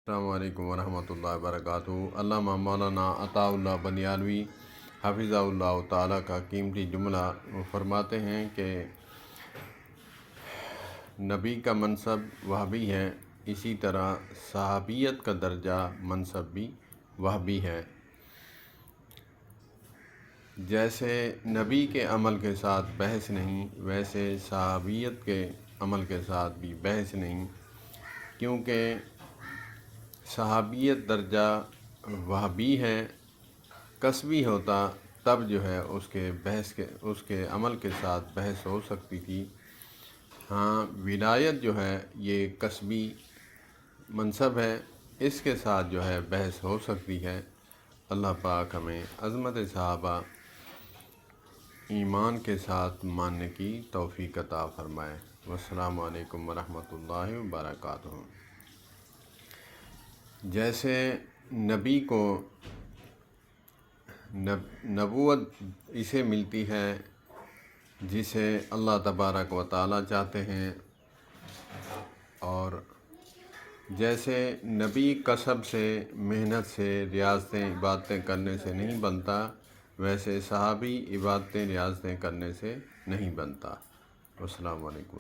السلام علیکم ورحمۃ اللہ وبرکاتہ۔ علامہ مولانا عطاء اللہ بنیالوی حفظہ اللہ تعالیٰ کا قیمتی جملہ فرماتے ہیں کہ نبی کا منصب وہابی ہے، اسی طرح صحابیت کا درجہ منصب بھی وہابی ہے۔ جیسے نبی کے عمل کے ساتھ بحث نہیں، ویسے صحابیت کے عمل کے ساتھ بھی بحث نہیں، کیونکہ صحابیت درجہ وہابی ہے۔ کسبی ہوتا تب جو ہے اس کے عمل کے ساتھ بحث ہو سکتی تھی۔ ہاں، ولایت جو ہے یہ کسبی منصب ہے، اس کے ساتھ جو ہے بحث ہو سکتی ہے۔ اللہ پاک ہمیں عظمت صحابہ ایمان کے ساتھ ماننے کی توفیق عطا فرمائے۔ والسلام علیکم ورحمۃ اللہ وبرکاتہ۔ جیسے نبی کو نبوت اسے ملتی ہے جسے اللہ تبارک و تعالیٰ چاہتے ہیں، اور جیسے نبی کسب سے، محنت سے، ریاضتیں عبادتیں کرنے سے نہیں بنتا، ویسے صحابی عبادتیں ریاضتیں کرنے سے نہیں بنتا۔ السلام علیکم۔